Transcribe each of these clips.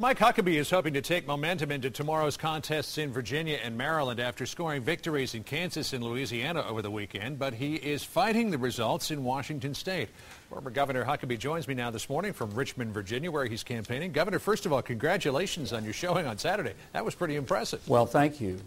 Mike Huckabee is hoping to take momentum into tomorrow's contests in Virginia and Maryland after scoring victories in Kansas and Louisiana over the weekend, but he is fighting the results in Washington State. Former Governor Huckabee joins me now this morning from Richmond, Virginia, where he's campaigning. Governor, first of all, congratulations on your showing on Saturday. That was pretty impressive. Well, thank you.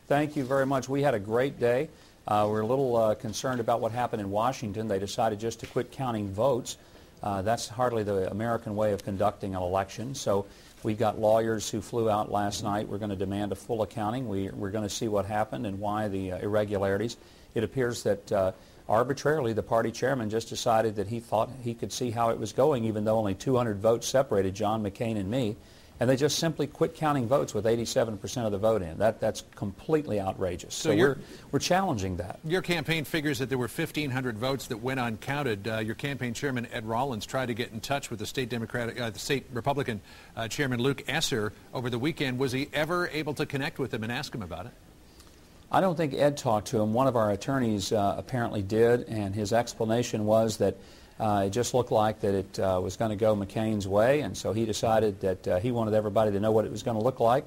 Thank you very much. We had a great day. We're a little concerned about what happened in Washington. They decided just to quit counting votes. That's hardly the American way of conducting an election. So we got lawyers who flew out last night. We're going to demand a full accounting. We're going to see what happened and why the irregularities. It appears that arbitrarily the party chairman just decided that he thought he could see how it was going, even though only 200 votes separated John McCain and me. And they just simply quit counting votes with 87% of the vote in. That's completely outrageous. So we're challenging that. Your campaign figures that there were 1,500 votes that went uncounted. Your campaign chairman, Ed Rollins, tried to get in touch with the state Republican chairman, Luke Esser, over the weekend. Was he ever able to connect with him and ask him about it? I don't think Ed talked to him. One of our attorneys apparently did, and his explanation was that it just looked like that it was going to go McCain's way, and so he decided that he wanted everybody to know what it was going to look like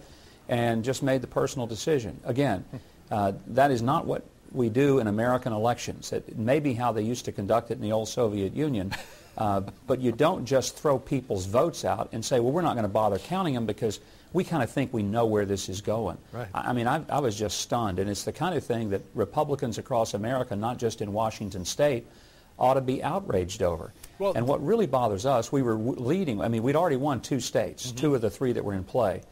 and just made the personal decision. Again, that is not what we do in American elections. It may be how they used to conduct it in the old Soviet Union, but you don't just throw people's votes out and say, well, we're not going to bother counting them because we kind of think we know where this is going. Right. I mean, I was just stunned, and it's the kind of thing that Republicans across America, not just in Washington State, ought to be outraged over. Well, and what really bothers us, we were leading. I mean, we'd already won 2 states, 2 of the 3 that were in play.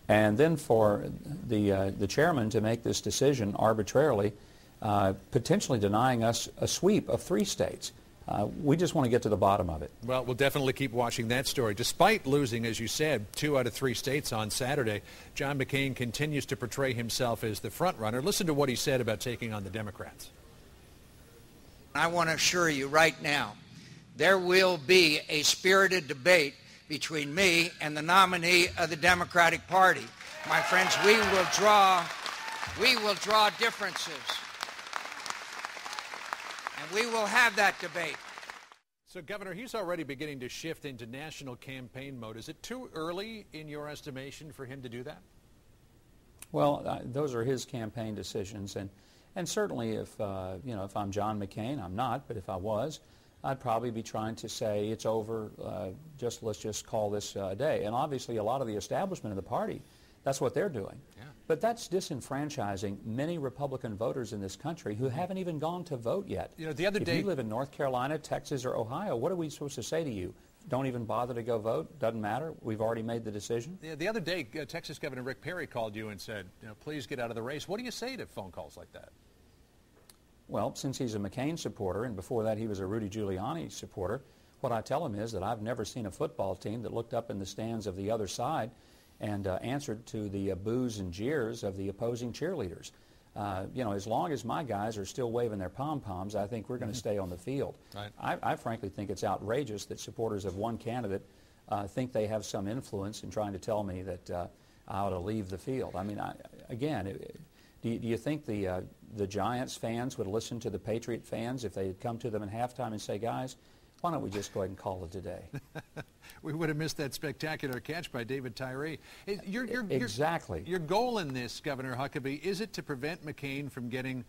And then for the chairman to make this decision arbitrarily, potentially denying us a sweep of 3 states. We just want to get to the bottom of it. Well, we'll definitely keep watching that story. Despite losing, as you said, 2 out of 3 states on Saturday, John McCain continues to portray himself as the front runner. Listen to what he said about taking on the Democrats. I want to assure you right now, there will be a spirited debate between me and the nominee of the Democratic Party. My friends, we will draw differences, and we will have that debate. So, Governor, he's already beginning to shift into national campaign mode. Is it too early, in your estimation, for him to do that? Well, those are his campaign decisions, and certainly if if I'm John McCain, I'm not, but if I was, I'd probably be trying to say it's over, let's just call this a day. And obviously a lot of the establishment of the party, that's what they're doing. Yeah. But that's disenfranchising many Republican voters in this country who haven't even gone to vote yet. You know, the other day, if you live in North Carolina, Texas, or Ohio, what are we supposed to say to you? Don't even bother to go vote? Doesn't matter? We've already made the decision? Yeah, the other day, Texas Governor Rick Perry called you and said, please get out of the race. What do you say to phone calls like that? Well, since he's a McCain supporter, and before that he was a Rudy Giuliani supporter, what I tell him is that I've never seen a football team that looked up in the stands of the other side and answered to the boos and jeers of the opposing cheerleaders. As long as my guys are still waving their pom-poms, I think we're going to stay on the field. Right. I frankly think it's outrageous that supporters of one candidate think they have some influence in trying to tell me that I ought to leave the field. I mean, do you think the Giants fans would listen to the Patriot fans if they had come to them in halftime and say, guys, why don't we just go ahead and call it today? We would have missed that spectacular catch by David Tyree. Exactly. Your goal in this, Governor Huckabee, is it to prevent McCain from getting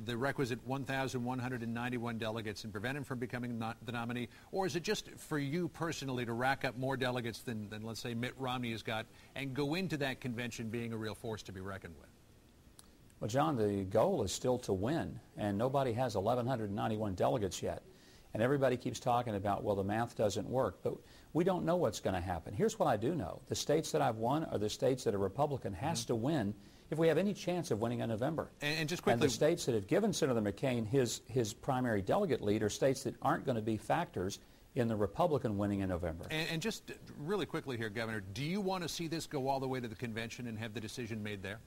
the requisite 1,191 delegates and prevent him from becoming the nominee? Or is it just for you personally to rack up more delegates than let's say, Mitt Romney has got and go into that convention being a real force to be reckoned with? Well, John, the goal is still to win, and nobody has 1,191 delegates yet. And everybody keeps talking about, well, the math doesn't work, but we don't know what's going to happen. Here's what I do know. The states that I've won are the states that a Republican has to win if we have any chance of winning in November. And just quickly, and the states that have given Senator McCain his primary delegate lead are states that aren't going to be factors in the Republican winning in November. And just really quickly here, Governor, do you want to see this go all the way to the convention and have the decision made there?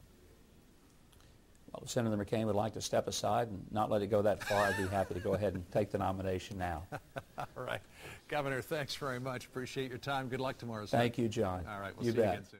Well, if Senator McCain would like to step aside and not let it go that far, I'd be happy to go ahead and take the nomination now. All right. Governor, thanks very much. Appreciate your time. Good luck tomorrow. Thank you, John. All right. We'll you see bet. you again soon.